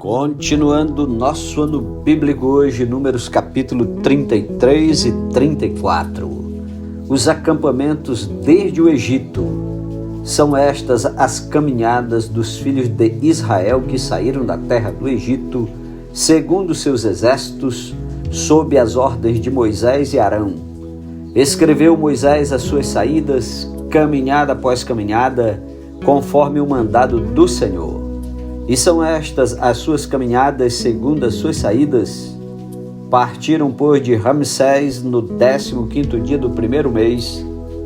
Continuando nosso ano bíblico hoje, Números capítulo 33 e 34. Os acampamentos desde o Egito. São estas as caminhadas dos filhos de Israel que saíram da terra do Egito, segundo seus exércitos, sob as ordens de Moisés e Arão. Escreveu Moisés as suas saídas, caminhada após caminhada, conforme o mandado do Senhor. E são estas as suas caminhadas segundo as suas saídas. Partiram, pois, de Ramsés no 15º dia do primeiro mês.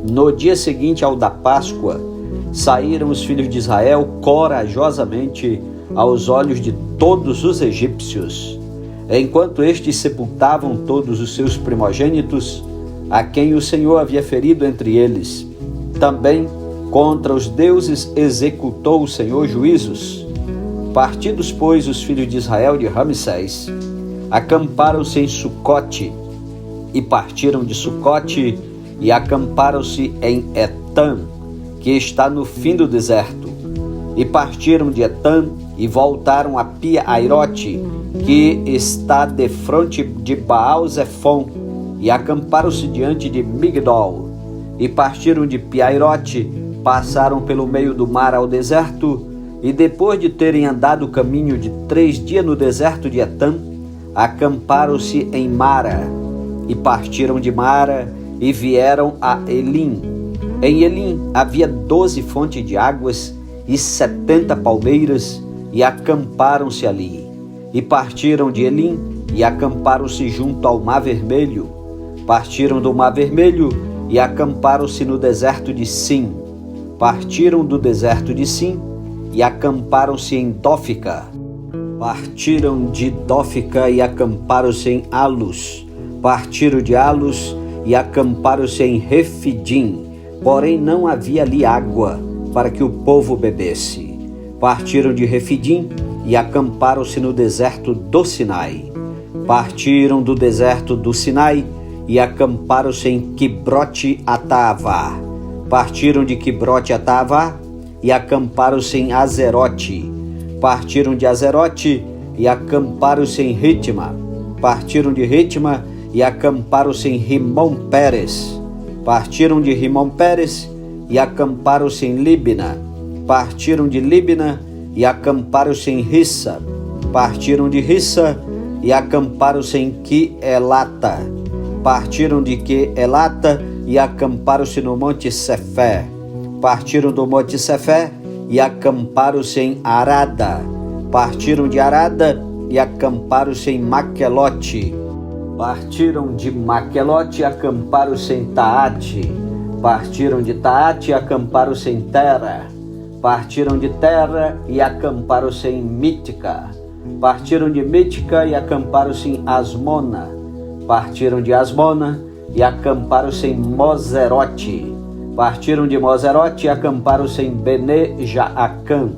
No dia seguinte ao da Páscoa, saíram os filhos de Israel corajosamente aos olhos de todos os egípcios, enquanto estes sepultavam todos os seus primogênitos, a quem o Senhor havia ferido entre eles. Também contra os deuses executou o Senhor juízos. Partidos, pois, os filhos de Israel de Ramsés, acamparam-se em Sucote, e partiram de Sucote e acamparam-se em Etã, que está no fim do deserto. E partiram de Etã e voltaram a Pi-Airote, que está defronte de Baal-Zefon, e acamparam-se diante de Migdol. E partiram de Pi-Airote, passaram pelo meio do mar ao deserto, e depois de terem andado o caminho de 3 dias no deserto de Etã, acamparam-se em Mara, e partiram de Mara e vieram a Elim. Em Elim havia 12 fontes de águas e 70 palmeiras, e acamparam-se ali. E partiram de Elim e acamparam-se junto ao Mar Vermelho. Partiram do Mar Vermelho e acamparam-se no deserto de Sim. Partiram do deserto de Sim e acamparam-se em Dófica. Partiram de Dófica e acamparam-se em Alus. Partiram de Alus e acamparam-se em Refidim, porém não havia ali água para que o povo bebesse. Partiram de Refidim e acamparam-se no deserto do Sinai. Partiram do deserto do Sinai e acamparam-se em Quibrote-Ataavá. Partiram de Quibrote-Ataavá e acamparam-se em Azerote. Partiram de Azerote e acamparam-se em Ritma. Partiram de Ritma e acamparam-se em Rimon-Pérez. Partiram de Rimon-Pérez e acamparam-se em Libna. Partiram de Libna e acamparam-se em Rissa. Partiram de Rissa e acamparam-se em Quielata. Partiram de Quielata e acamparam-se no Monte Sefé. Partiram do Monte Sefé e acamparam-se em Arada. Partiram de Arada e acamparam-se em Maquelote. Partiram de Maquelote e acamparam-se em Taate. Partiram de Taate e acamparam-se em Tera. Partiram de Tera e acamparam-se em Mítica. Partiram de Mítica e acamparam-se em Asmona. Partiram de Asmona e acamparam-se em Moserote. Partiram de Moserote e acamparam-se em Bene-Jaacã.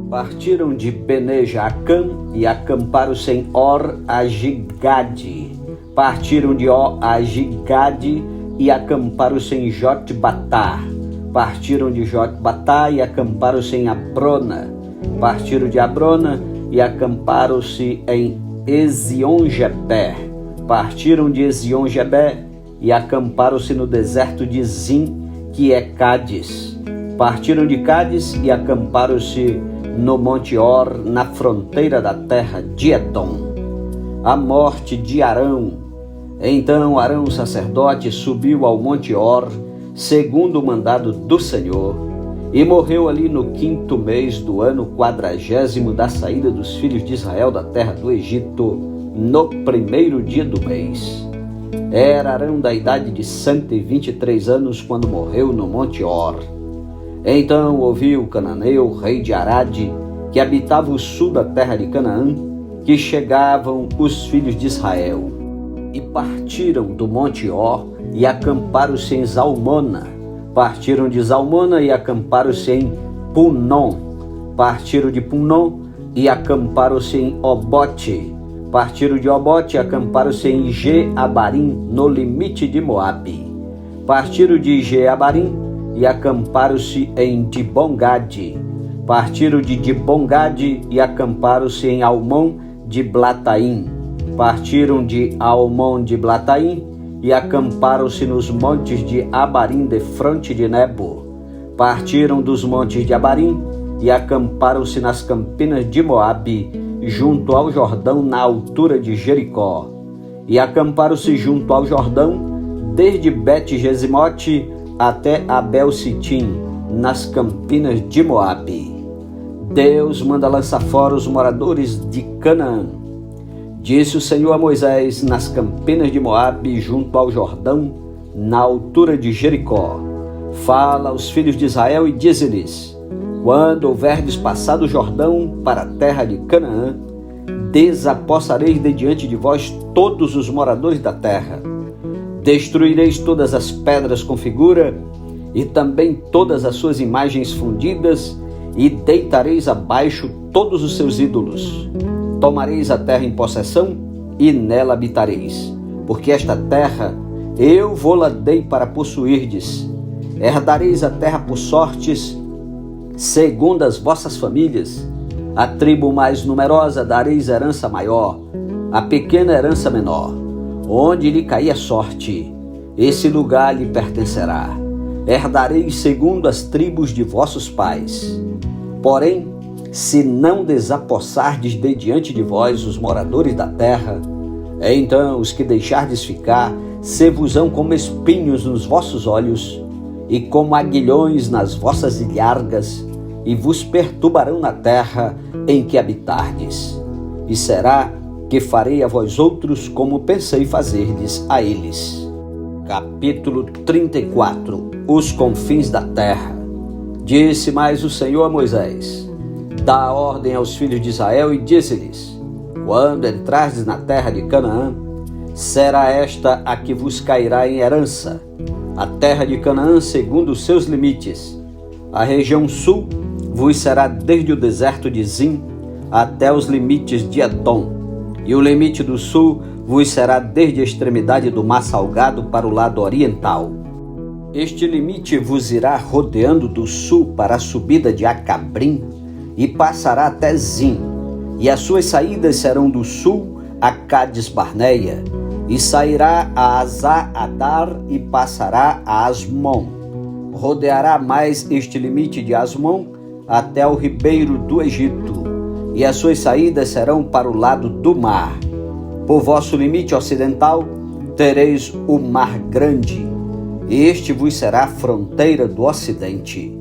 Partiram de Bene-Jaacã e acamparam-se em Or-Agigade. Partiram de Or-Agigade e acamparam-se em Jotbatá. Partiram de Jotbatá e acamparam-se em Abrona. Partiram de Abrona e acamparam-se em Ezion-Geber. Partiram de Ezion-Geber e acamparam-se no deserto de Zim, que é Cádiz. Partiram de Cádiz e acamparam-se no Monte Or, na fronteira da terra de Edom. A morte de Arão. Então Arão, sacerdote, subiu ao Monte Or, segundo o mandado do Senhor, e morreu ali no 5º mês do ano 40º da saída dos filhos de Israel da terra do Egito, no 1º dia do mês. Era Arão da idade de 123 anos quando morreu no Monte Or. Então ouviu Cananeu, rei de Arade, que habitava o sul da terra de Canaã, que chegavam os filhos de Israel. E partiram do Monte Or e acamparam-se em Zalmona. Partiram de Zalmona e acamparam-se em Punom. Partiram de Punom e acamparam-se em Obote. Partiram de Obote e acamparam-se em Jeabarim, no limite de Moabe. Partiram de Jeabarim e acamparam-se em Dibongade. Partiram de Dibongade e acamparam-se em Almon de Blataim. Partiram de Almon de Blataim e acamparam-se nos montes de Abarim defronte de Nebo. Partiram dos montes de Abarim e acamparam-se nas campinas de Moabe, junto ao Jordão, na altura de Jericó. E acamparam-se junto ao Jordão, desde Bet-Gesimote até Abel-Sitim, nas campinas de Moabe. Deus manda lançar fora os moradores de Canaã. Disse o Senhor a Moisés nas campinas de Moabe, junto ao Jordão, na altura de Jericó. Fala aos filhos de Israel e dize-lhes: quando houverdes passado o Jordão para a terra de Canaã, desapossareis de diante de vós todos os moradores da terra. Destruireis todas as pedras com figura e também todas as suas imagens fundidas, e deitareis abaixo todos os seus ídolos. Tomareis a terra em possessão e nela habitareis, porque esta terra eu vô-la dei para possuirdes. Herdareis a terra por sortes, segundo as vossas famílias. A tribo mais numerosa dareis herança maior, a pequena herança menor. Onde lhe cair a sorte, esse lugar lhe pertencerá. Herdareis segundo as tribos de vossos pais. Porém, se não desapossardes de diante de vós os moradores da terra, então os que deixardes ficar se-vos-ão como espinhos nos vossos olhos e como aguilhões nas vossas ilhargas, e vos perturbarão na terra em que habitardes. E será que farei a vós outros como pensei fazer-lhes a eles. Capítulo 34. Os confins da terra. Disse mais o Senhor a Moisés: dá ordem aos filhos de Israel e disse-lhes: quando entrardes na terra de Canaã, será esta a que vos cairá em herança, a terra de Canaã segundo os seus limites. A região sul vos será desde o deserto de Zim até os limites de Edom, e o limite do sul vos será desde a extremidade do mar Salgado para o lado oriental. Este limite vos irá rodeando do sul para a subida de Acabrim e passará até Zim, e as suas saídas serão do sul a Cades-Barneia, e sairá a Azá-Adar e passará a Asmon. Rodeará mais este limite de Asmon até o ribeiro do Egito, e as suas saídas serão para o lado do mar. Por vosso limite ocidental tereis o Mar Grande. Este vos será a fronteira do ocidente.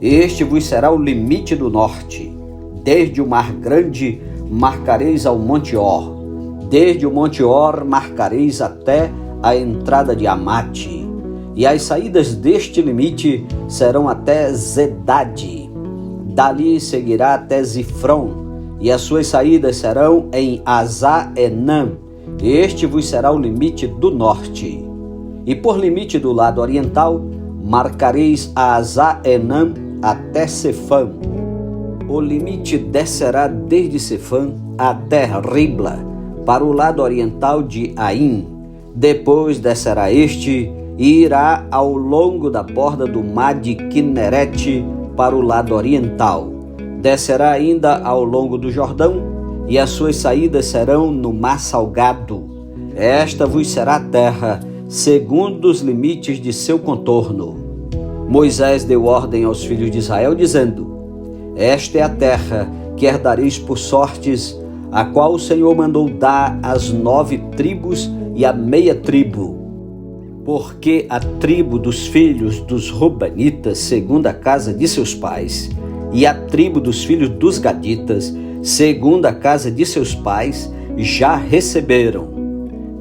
Este vos será o limite do norte. Desde o Mar Grande marcareis ao Monte Or. Desde o Monte Or marcareis até a entrada de Amate. E as saídas deste limite serão até Zedade. Dali seguirá até Zifron, e as suas saídas serão em Azá-Enã. Este vos será o limite do norte. E por limite do lado oriental, marcareis a Azá-Enã até Sefã. O limite descerá desde Sefã até Ribla, para o lado oriental de Aim. Depois descerá este e irá ao longo da borda do mar de Quinerete para o lado oriental. Descerá ainda ao longo do Jordão, e as suas saídas serão no mar Salgado. Esta vos será a terra, segundo os limites de seu contorno. Moisés deu ordem aos filhos de Israel, dizendo: esta é a terra que herdareis por sortes, a qual o Senhor mandou dar às 9 tribos e à meia tribo. Porque a tribo dos filhos dos Rubanitas, segundo a casa de seus pais, e a tribo dos filhos dos Gaditas, segundo a casa de seus pais, já receberam.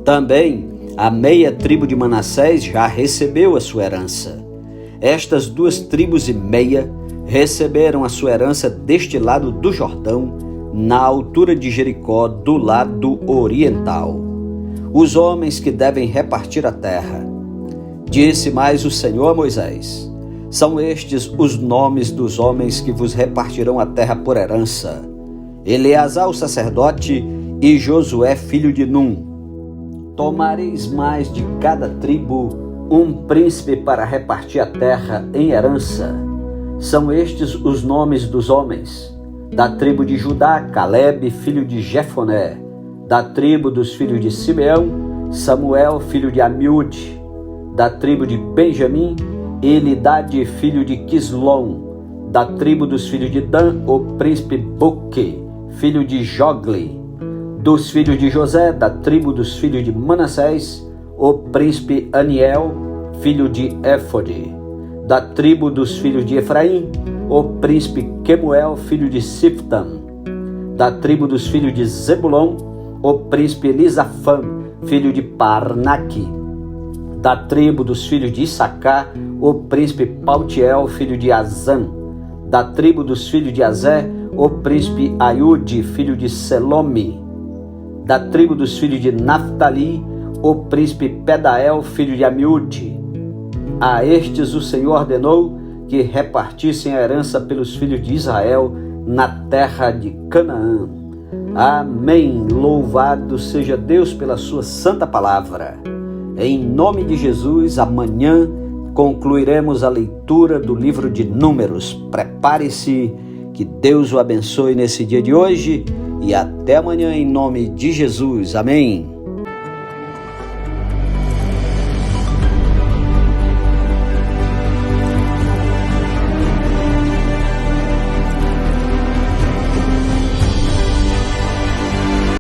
Também a meia tribo de Manassés já recebeu a sua herança. Estas 2 tribos e meia receberam a sua herança deste lado do Jordão, na altura de Jericó, do lado oriental. Os homens que devem repartir a terra. Disse mais o Senhor a Moisés: são estes os nomes dos homens que vos repartirão a terra por herança: Eleazar o sacerdote e Josué filho de Num. Tomareis mais de cada tribo um príncipe para repartir a terra em herança. São estes os nomes dos homens. Da tribo de Judá, Calebe, filho de Jefoné. Da tribo dos filhos de Simeão, Samuel, filho de Amiúde. Da tribo de Benjamim, Elidade, filho de Quislom. Da tribo dos filhos de Dan, o príncipe Boque, filho de Jogli. Dos filhos de José, da tribo dos filhos de Manassés, o príncipe Aniel, filho de Éfode. Da tribo dos filhos de Efraim, o príncipe Quemuel, filho de Siftam. Da tribo dos filhos de Zebulon, o príncipe Elisafã, filho de Parnaque. Da tribo dos filhos de Issacar, o príncipe Paltiel, filho de Azan. Da tribo dos filhos de Azé, o príncipe Aiude, filho de Selome. Da tribo dos filhos de Naftali, o príncipe Pedael, filho de Amiúde. A estes o Senhor ordenou que repartissem a herança pelos filhos de Israel na terra de Canaã. Amém. Louvado seja Deus pela sua santa palavra. Em nome de Jesus, amanhã concluiremos a leitura do livro de Números. Prepare-se, que Deus o abençoe nesse dia de hoje e até amanhã em nome de Jesus. Amém.